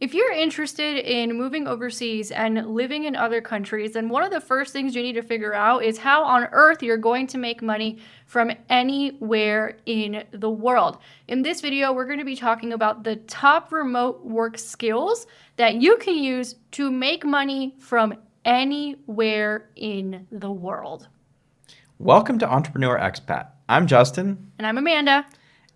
If you're interested in moving overseas and living in other countries, then one of the first things you need to figure out is how on earth you're going to make money from anywhere in the world. In this video, we're going to be talking about the top remote work skills that you can use to make money from anywhere in the world. Welcome to Entrepreneur Expat. I'm Justin, And I'm Amanda.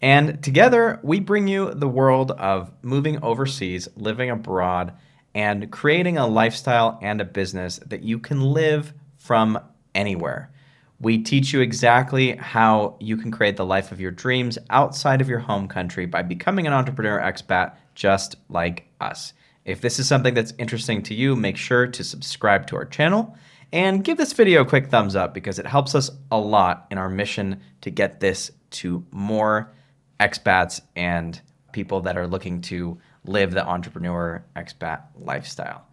and together we bring you the world of moving overseas, living abroad, and creating a lifestyle and a business that you can live from anywhere. We teach you exactly how you can create the life of your dreams outside of your home country by becoming an entrepreneur expat just like us. If this is something that's interesting to you, make sure to subscribe to our channel and give this video a quick thumbs up because it helps us a lot in our mission to get this to more expats and people that are looking to live the entrepreneur expat lifestyle.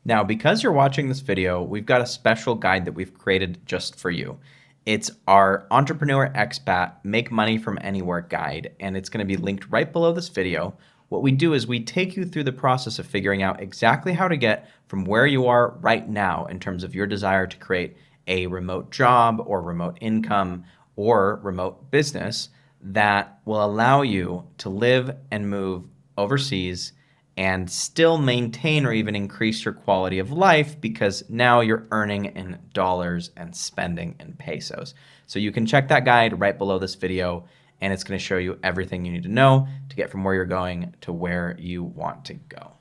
Now, because you're watching this video, we've got a special guide that we've created just for you. It's our Entrepreneur Expat Make Money from Anywhere guide, and it's going to be linked right below this video. What we do is we take you through the process of figuring out exactly how to get from where you are right now in terms of your desire to create a remote job or remote income or remote business that will allow you to live and move overseas and still maintain or even increase your quality of life because now you're earning in dollars and spending in pesos. So you can check that guide right below this video, and it's going to show you everything you need to know to get from where you're going to where you want to go.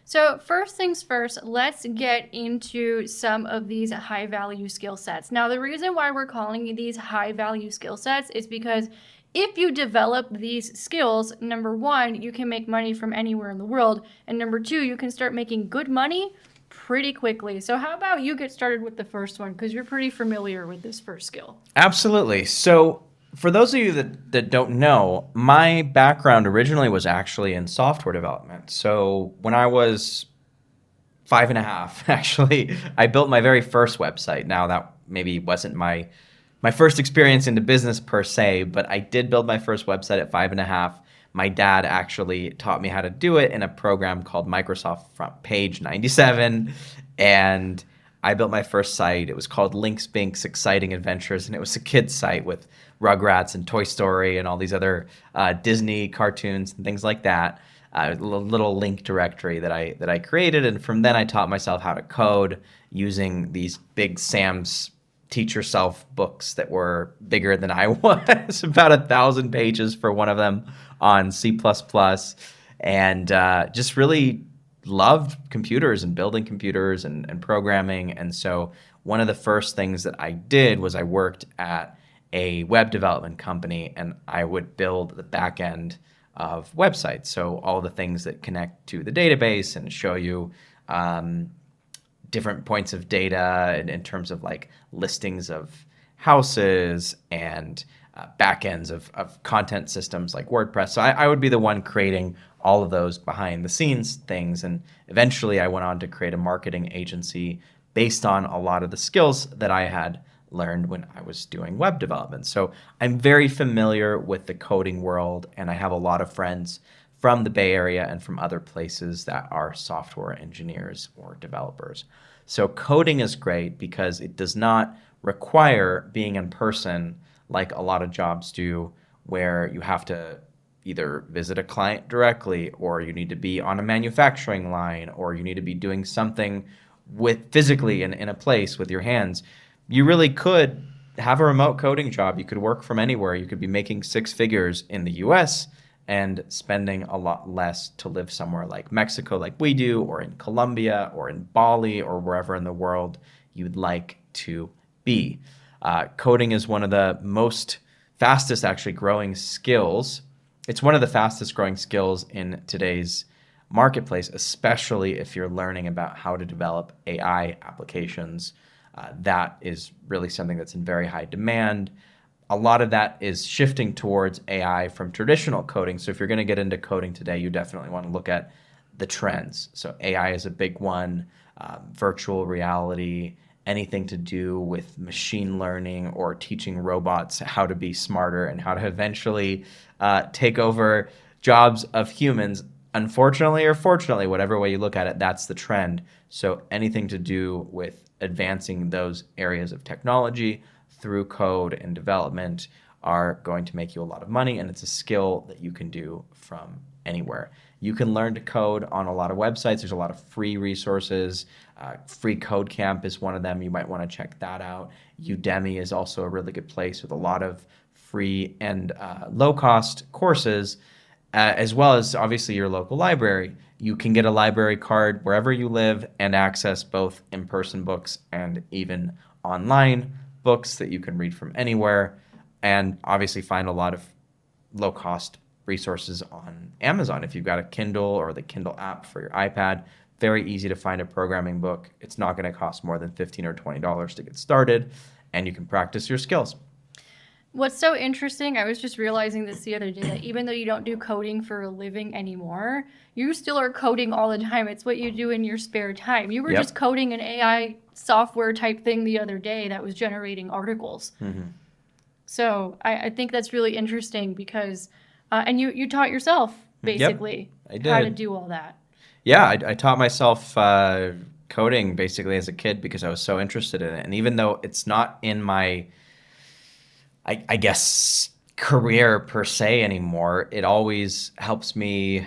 So first things first, let's get into some of these high value skill sets. Now, the reason why we're calling these high value skill sets is because if you develop these skills, number one, you can make money from anywhere in the world. And number two, you can start making good money pretty quickly. So how about you get started with the first one because you're pretty familiar with this first skill. Absolutely. So for those of you that don't know, my background originally was actually in software development. So when I was 5.5, actually, I built my very first website. Now that maybe wasn't my first experience into business per se, but I did build my first website at 5.5. My dad actually taught me how to do it in a program called Microsoft Front Page 97. And I built my first site. It was called Links Binks Exciting Adventures, and it was a kid's site with Rugrats and Toy Story and all these other Disney cartoons and things like that. A little link directory that I created, and from then I taught myself how to code using these Big Sam's Teach Yourself books that were bigger than I was, about 1,000 pages for one of them on C++, and just really loved computers and building computers and programming. And so one of the first things that I did was I worked at a web development company, and I would build the back end of websites. So all the things that connect to the database and show you different points of data in terms of like listings of houses and backends of content systems like WordPress. So I would be the one creating all of those behind the scenes things. And eventually I went on to create a marketing agency based on a lot of the skills that I had learned when I was doing web development. So I'm very familiar with the coding world, and I have a lot of friends from the Bay Area and from other places that are software engineers or developers. So coding is great because it does not require being in person like a lot of jobs do, where you have to either visit a client directly, or you need to be on a manufacturing line, or you need to be doing something with physically in a place with your hands. You really could have a remote coding job. You could work from anywhere. You could be making 6 figures in the US and spending a lot less to live somewhere like Mexico, like we do, or in Colombia, or in Bali, or wherever in the world you'd like to be. Coding is one of the most fastest actually growing skills. It's one of the fastest growing skills in today's marketplace, especially if you're learning about how to develop AI applications. That is really something that's in very high demand. A lot of that is shifting towards AI from traditional coding. So if you're going to get into coding today, you definitely want to look at the trends. So AI is a big one, virtual reality, anything to do with machine learning or teaching robots how to be smarter and how to eventually take over jobs of humans. unfortunately or fortunately, whatever way you look at it, that's the trend. So anything to do with advancing those areas of technology through code and development are going to make you a lot of money, and it's a skill that you can do from anywhere. You can learn to code on a lot of websites. There's a lot of free resources. Free Code Camp is one of them. You might want to check that out. Udemy is also a really good place with a lot of free and low-cost courses, as well as obviously your local library. You can get a library card wherever you live and access both in-person books and even online books that you can read from anywhere, and obviously find a lot of low-cost resources on Amazon. If you've got a Kindle or the Kindle app for your iPad, very easy to find a programming book. It's not going to cost more than $15 or $20 to get started, and you can practice your skills. What's so interesting, I was just realizing this the other day, that even though you don't do coding for a living anymore, you still are coding all the time. It's what you do in your spare time. You were Yep. just coding an AI software type thing the other day that was generating articles. Mm-hmm. So I think that's really interesting because, and you taught yourself basically I how to did. do all that. Yeah, I taught myself coding basically as a kid because I was so interested in it. And even though it's not in my, I guess, career per se anymore, it always helps me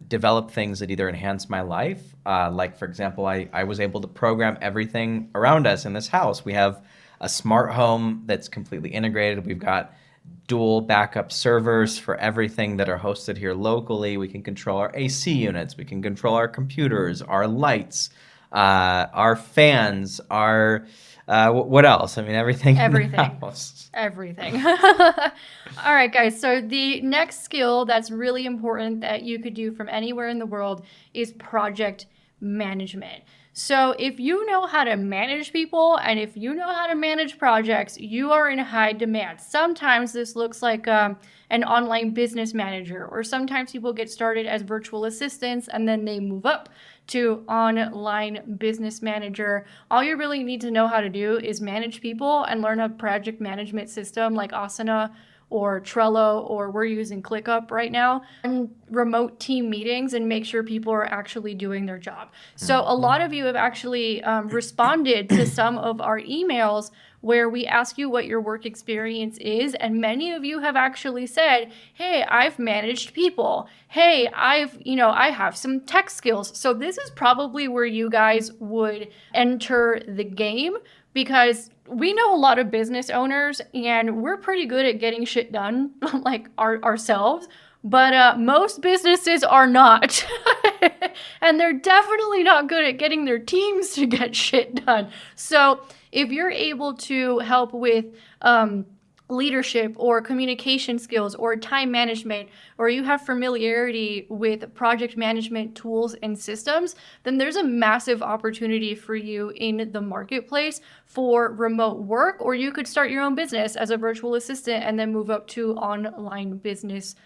develop things that either enhance my life. Like, for example, I was able to program everything around us in this house. We have a smart home that's completely integrated. We've got dual backup servers for everything that are hosted here locally. We can control our AC units. We can control our computers, our lights, our fans, our what else? I mean, everything. In the Everything. house. Everything. All right, guys. So the next skill that's really important that you could do from anywhere in the world is project management. So if you know how to manage people and if you know how to manage projects, you are in high demand. Sometimes this looks like an online business manager, or sometimes people get started as virtual assistants and then they move up to online business manager. All you really need to know how to do is manage people and learn a project management system like Asana or Trello, or we're using ClickUp right now, and remote team meetings and make sure people are actually doing their job. So a lot of you have actually responded to some of our emails where we ask you what your work experience is, and many of you have actually said, hey, I've managed people. Hey, I have some tech skills. So this is probably where you guys would enter the game, because we know a lot of business owners and we're pretty good at getting shit done, like ourselves, but most businesses are not. And they're definitely not good at getting their teams to get shit done. So if you're able to help with leadership or communication skills or time management, or you have familiarity with project management tools and systems, then there's a massive opportunity for you in the marketplace for remote work, or you could start your own business as a virtual assistant and then move up to online business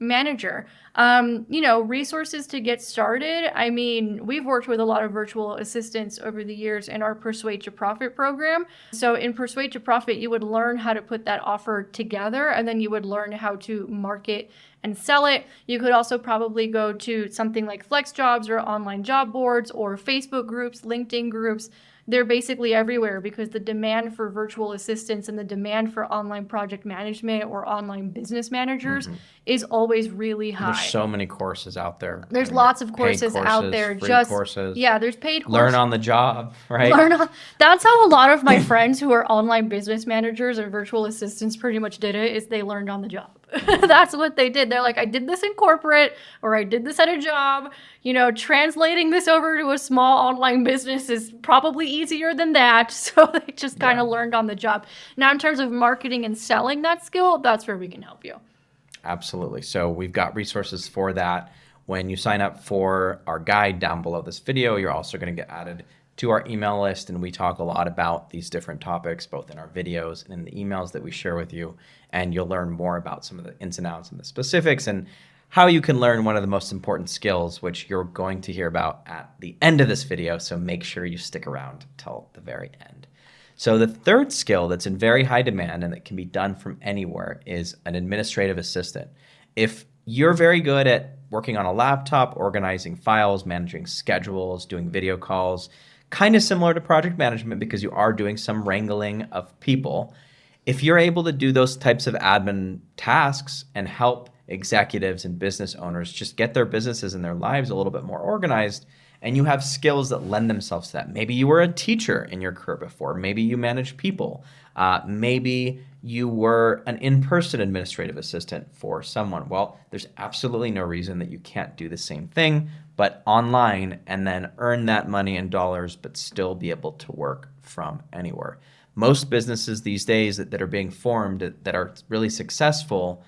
manager. Resources to get started. I mean, we've worked with a lot of virtual assistants over the years in our Persuade to Profit program. So in Persuade to Profit, you would learn how to put that offer together, and then you would learn how to market and sell it. You could also probably go to something like FlexJobs or online job boards or Facebook groups, LinkedIn groups. They're basically everywhere because the demand for virtual assistants and the demand for online project management or online business managers is always really high. There's so many courses out there. There's lots of courses out there. Free Just courses. Yeah, there's paid courses. Learn on the job, right? That's how a lot of my friends who are online business managers and virtual assistants pretty much did it, is they learned on the job. That's what they did. They're like, I did this in corporate, or I did this at a job. Translating this over to a small online business is probably easier than that. So they just kind of learned on the job. Now, in terms of marketing and selling that skill, that's where we can help you. Absolutely. So we've got resources for that. When you sign up for our guide down below this video, you're also going to get added to our email list, and we talk a lot about these different topics, both in our videos and in the emails that we share with you. And you'll learn more about some of the ins and outs and the specifics and how you can learn one of the most important skills, which you're going to hear about at the end of this video. So make sure you stick around till the very end. So the third skill that's in very high demand and that can be done from anywhere is an administrative assistant. If you're very good at working on a laptop, organizing files, managing schedules, doing video calls, kind of similar to project management because you are doing some wrangling of people. If you're able to do those types of admin tasks and help executives and business owners just get their businesses and their lives a little bit more organized, and you have skills that lend themselves to that. Maybe you were a teacher in your career before. Maybe you manage people. Maybe you were an in-person administrative assistant for someone. Well, there's absolutely no reason that you can't do the same thing, but online, and then earn that money in dollars, but still be able to work from anywhere. Most businesses these days that are being formed that are really successful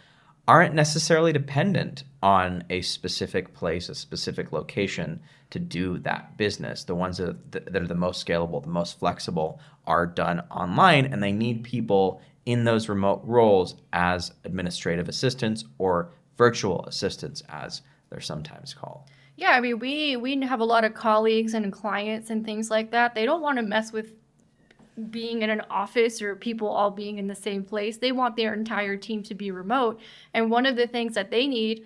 aren't necessarily dependent on a specific place, a specific location to do that business. The ones that are the most scalable, the most flexible are done online, and they need people in those remote roles as administrative assistants or virtual assistants, as they're sometimes called. Yeah, I mean, we have a lot of colleagues and clients and things like that. They don't want to mess with being in an office or people all being in the same place. They want their entire team to be remote. And one of the things that they need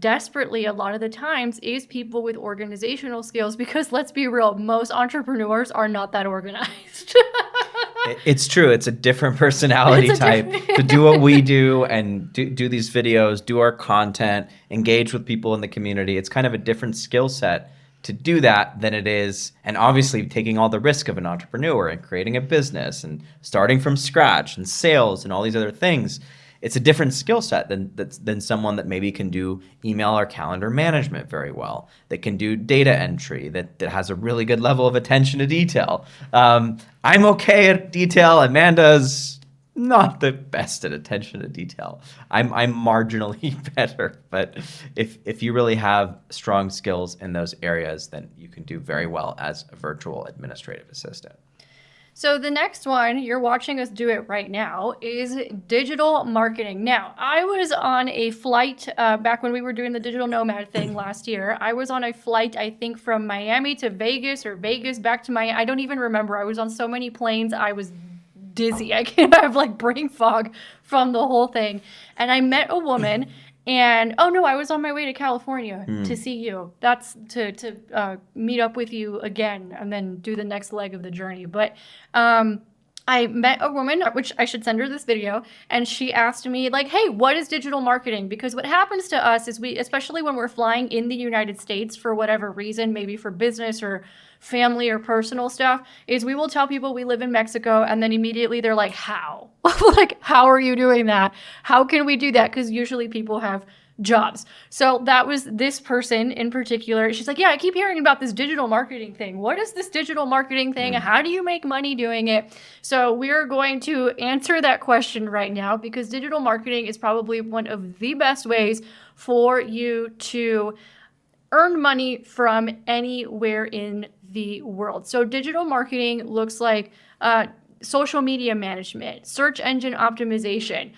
desperately a lot of the times is people with organizational skills, because let's be real, most entrepreneurs are not that organized. It's true. It's a different personality type to do what we do and do these videos, do our content, engage with people in the community. It's kind of a different skill set to do that than it is, and obviously taking all the risk of an entrepreneur and creating a business and starting from scratch and sales and all these other things. It's a different skill set than someone that maybe can do email or calendar management very well, that can do data entry, that has a really good level of attention to detail. I'm okay at detail. Amanda's not the best at attention to detail. I'm marginally better, but if you really have strong skills in those areas, then you can do very well as a virtual administrative assistant. So the next one, you're watching us do it right now, is digital marketing. Now, I was on a flight back when we were doing the digital nomad thing last year. I was on a flight, I think, from Miami to Vegas or Vegas back to Miami. I don't even remember. I was on so many planes. I was dizzy. I have like brain fog from the whole thing. And I met a woman. And oh no, I was on my way to California to see you. That's to meet up with you again and then do the next leg of the journey. But I met a woman, which I should send her this video, and she asked me like, hey, what is digital marketing? Because what happens to us is especially when we're flying in the United States for whatever reason, maybe for business or family or personal stuff, is we will tell people we live in Mexico, and then immediately they're like, how? Like, how are you doing that? How can we do that? Because usually people have jobs. So that was this person in particular. She's like, yeah, I keep hearing about this digital marketing thing. What is this digital marketing thing? How do you make money doing it? So we're going to answer that question right now, because digital marketing is probably one of the best ways for you to earn money from anywhere in the world. So digital marketing looks like social media management, search engine optimization,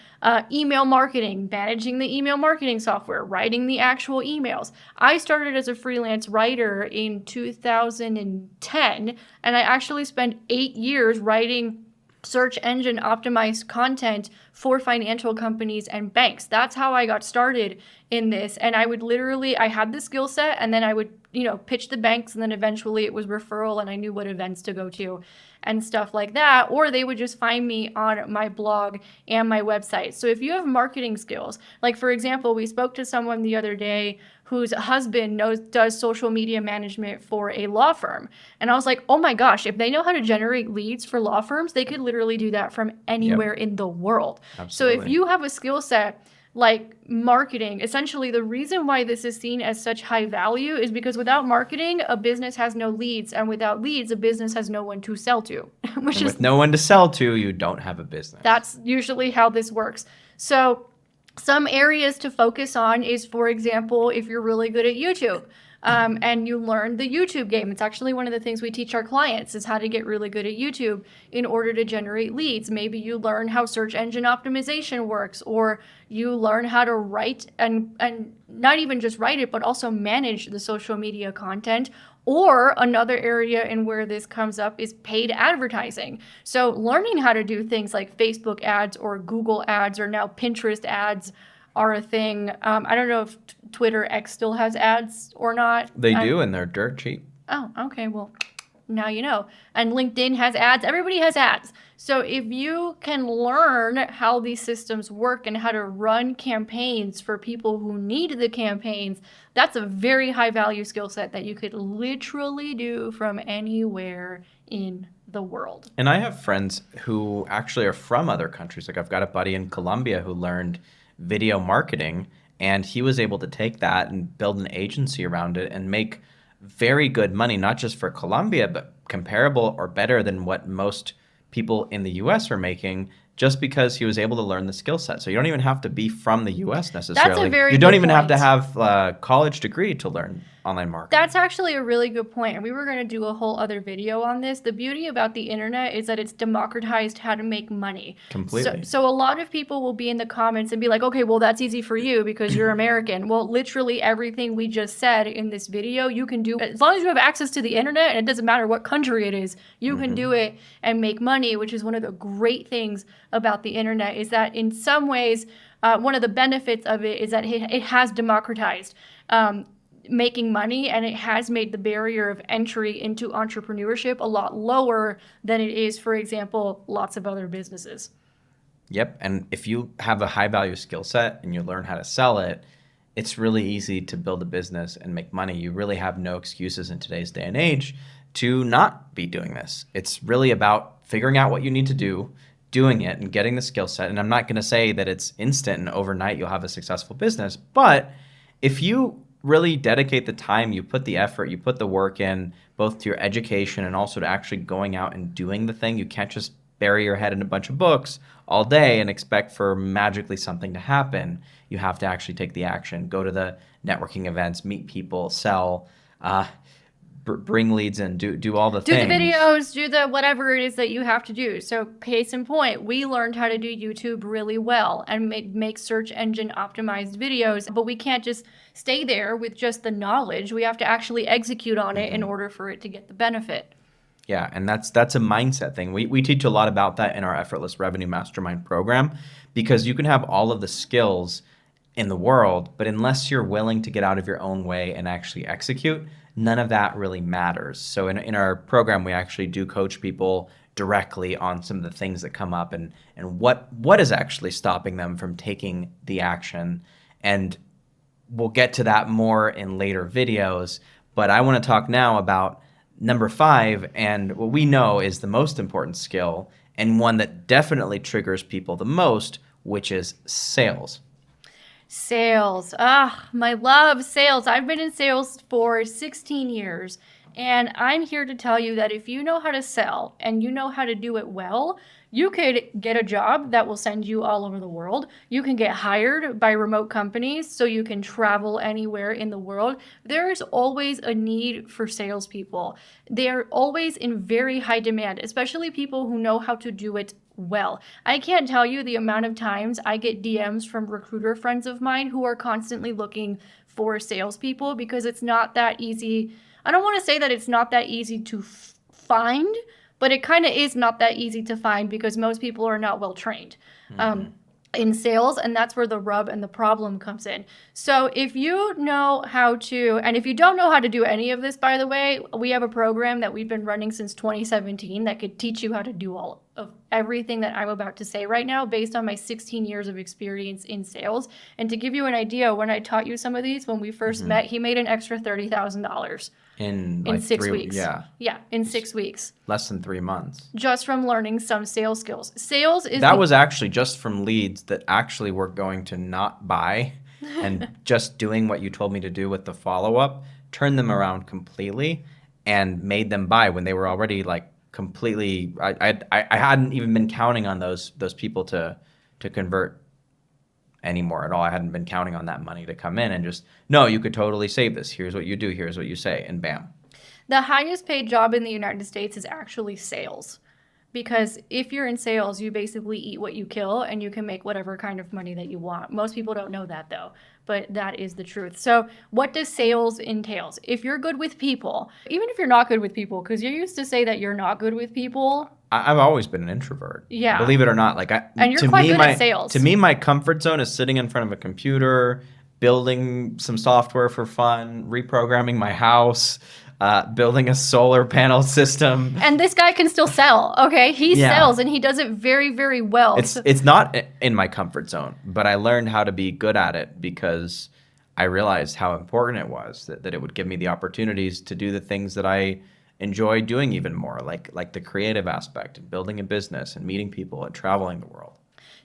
email marketing, managing the email marketing software, writing the actual emails. I started as a freelance writer in 2010, and I actually spent 8 years writing search engine optimized content for financial companies and banks. That's how I got started in this. And I would literally, I had the skill set, and then I would, pitch the banks, and then eventually it was referral, and I knew what events to go to and stuff like that. Or they would just find me on my blog and my website. So if you have marketing skills, like for example, we spoke to someone the other day whose husband does social media management for a law firm. And I was like, oh my gosh, if they know how to generate leads for law firms, they could literally do that from anywhere in the world. Absolutely. So if you have a skill set like marketing, essentially the reason why this is seen as such high value is because without marketing, a business has no leads. And without leads, a business has no one to sell to. With no one to sell to, you don't have a business. That's usually how this works. So some areas to focus on is, for example, if you're really good at YouTube. And you learn the YouTube game. It's actually one of the things we teach our clients is how to get really good at YouTube in order to generate leads. Maybe you learn how search engine optimization works, or you learn how to write and not even just write it, but also manage the social media content. Or another area in where this comes up is paid advertising. So learning how to do things like Facebook ads or Google ads, or now Pinterest ads are a thing. I don't know if Twitter X still has ads or not. They do, and they're dirt cheap. Oh, okay. Well, now you know. And LinkedIn has ads. Everybody has ads. So if you can learn how these systems work and how to run campaigns for people who need the campaigns, that's a very high value skill set that you could literally do from anywhere in the world. And I have friends who actually are from other countries. Like I've got a buddy in Colombia who learned video marketing, and he was able to take that and build an agency around it and make very good money, not just for Colombia, but comparable or better than what most people in the US are making, just because he was able to learn the skill set. So you don't even have to be from the US necessarily. That's a very You don't good even have to point. have a college degree to learn online marketing. That's actually a really good point. And we were going to do a whole other video on this. The beauty about the internet is that it's democratized how to make money. Completely. So a lot of people will be in the comments and be like, okay, well, that's easy for you because you're American. Well, literally everything we just said in this video, you can do as long as you have access to the internet, and it doesn't matter what country it is, you can do it and make money, which is one of the great things about the internet is that in some ways, one of the benefits of it is that it has democratized making money, and it has made the barrier of entry into entrepreneurship a lot lower than it is, for example, lots of other businesses. Yep. And if you have a high value skill set and you learn how to sell it, it's really easy to build a business and make money. You really have no excuses in today's day and age to not be doing this. It's really about figuring out what you need to do, doing it, and getting the skill set. And I'm not going to say that it's instant and overnight you'll have a successful business, but if you really dedicate the time, you put the effort, you put the work in, both to your education and also to actually going out and doing the thing. You can't just bury your head in a bunch of books all day and expect for magically something to happen. You have to actually take the action, go to the networking events, meet people, sell, bring leads in, do all the Do things. the videos, do the whatever it is that you have to do. So case in point, we learned how to do YouTube really well and make search engine optimized videos, but we can't just stay there with just the knowledge. We have to actually execute on it in order for it to get the benefit. Yeah, and that's a mindset thing. We teach a lot about that in our Effortless Revenue Mastermind program, because you can have all of the skills in the world, but unless you're willing to get out of your own way and actually execute, none of that really matters. So in our program, we actually do coach people directly on some of the things that come up and what is actually stopping them from taking the action. And we'll get to that more in later videos, but I want to talk now about number 5, and what we know is the most important skill and one that definitely triggers people the most, which is sales. Sales. Ah, my love, sales. I've been in sales for 16 years, and I'm here to tell you that if you know how to sell and you know how to do it well, you could get a job that will send you all over the world. You can get hired by remote companies so you can travel anywhere in the world. There is always a need for salespeople. They are always in very high demand, especially people who know how to do it well. I can't tell you the amount of times I get DMs from recruiter friends of mine who are constantly looking for salespeople because it's not that easy. I don't want to say that it's not that easy to find, but it kind of is not that easy to find because most people are not well trained in sales, and that's where the rub and the problem comes in. So if you know how to, and if you don't know how to do any of this, by the way, we have a program that we've been running since 2017 that could teach you how to do all of everything that I'm about to say right now based on my 16 years of experience in sales. And to give you an idea, when I taught you some of these, when we first met, he made an extra $30,000 in in like 6 3 weeks. Yeah, Yeah, in 6 weeks. less than 3 months. Just from learning some sales skills. Sales is That was actually just from leads that actually were going to not buy, and just doing what you told me to do with the follow-up, turned them around completely and made them buy when they were already like completely, I hadn't even been counting on those people to convert anymore at all. I hadn't been counting on that money to come in and just, no, you could totally save this. Here's what you do, here's what you say, and bam. The highest paid job in the United States is actually sales. Because if you're in sales, you basically eat what you kill and you can make whatever kind of money that you want. Most people don't know that though, but that is the truth. So what does sales entails? If you're good with people, even if you're not good with people, because you used to say that you're not good with people. I've always been an introvert. Yeah. Believe it or not. And you're quite good at sales. To me, my comfort zone is sitting in front of a computer, building some software for fun, reprogramming my house, building a solar panel system. And this guy can still sell, okay? He Yeah. sells, and he does it very, very well. It's not in my comfort zone, but I learned how to be good at it because I realized how important it was that it would give me the opportunities to do the things that I enjoy doing even more, like the creative aspect and building a business and meeting people and traveling the world.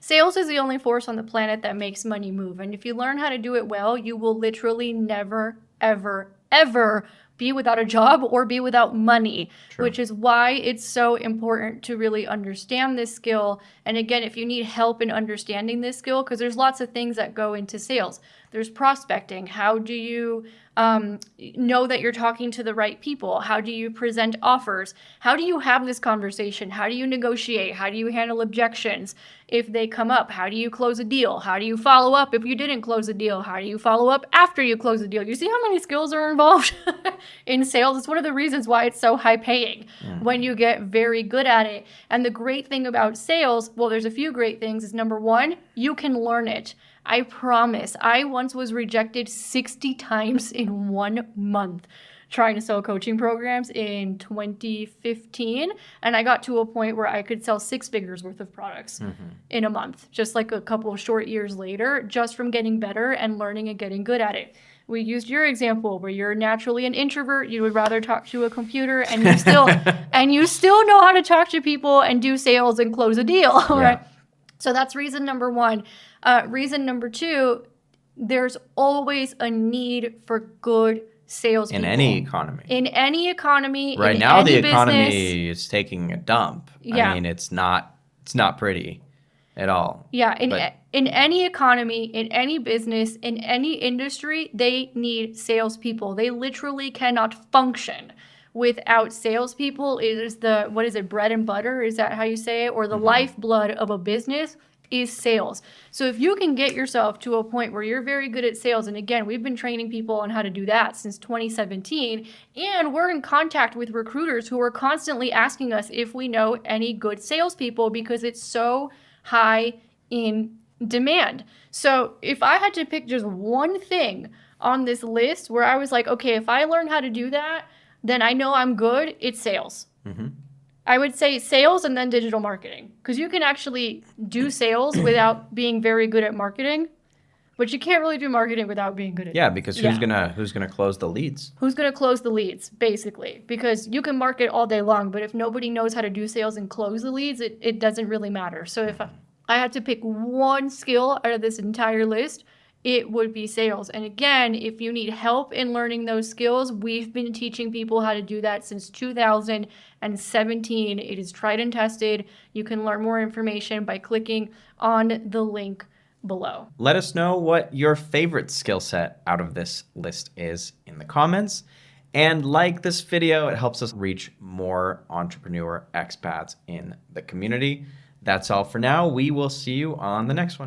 Sales is the only force on the planet that makes money move. And if you learn how to do it well, you will literally never, ever, ever be without a job or be without money, True. which is why it's so important to really understand this skill. And again, if you need help in understanding this skill, because there's lots of things that go into sales. There's prospecting. How do you know that you're talking to the right people? How do you present offers? How do you have this conversation? How do you negotiate? How do you handle objections if they come up? How do you close a deal? How do you follow up if you didn't close a deal? How do you follow up after you close a deal? You see how many skills are involved in sales? It's one of the reasons why it's so high paying when you get very good at it. And the great thing about sales, well, there's a few great things, is number one, you can learn it. I promise. I once was rejected 60 times in 1 month trying to sell coaching programs in 2015. And I got to a point where I could sell 6 figures worth of products in a month, just like a couple of short years later, just from getting better and learning and getting good at it. We used your example where you're naturally an introvert. You would rather talk to a computer, and you still know how to talk to people and do sales and close a deal, right? So that's reason number one. Reason number two, there's always a need for good salespeople. In any economy. In any economy. Right in now, any the economy business. is taking a dump. Yeah. I mean, it's not pretty at all. Yeah, But- in any economy, in any business, in any industry, they need salespeople. They literally cannot function without salespeople. It is bread and butter? Is that how you say it? Or the lifeblood of a business is sales. So if you can get yourself to a point where you're very good at sales, and again, we've been training people on how to do that since 2017, and we're in contact with recruiters who are constantly asking us if we know any good salespeople because it's so high in demand. So if I had to pick just one thing on this list where I was like, okay, if I learn how to do that, then I know I'm good, it's sales. I would say sales and then digital marketing, because you can actually do sales without being very good at marketing, but you can't really do marketing without being good at it. Yeah, because who's gonna close the leads? Who's going to close the leads, basically? Because you can market all day long, but if nobody knows how to do sales and close the leads, it doesn't really matter. So if I had to pick one skill out of this entire list, it would be sales. And again, if you need help in learning those skills, we've been teaching people how to do that since 2017. It is tried and tested. You can learn more information by clicking on the link below. Let us know what your favorite skill set out of this list is in the comments. And like this video, it helps us reach more entrepreneur expats in the community. That's all for now. We will see you on the next one.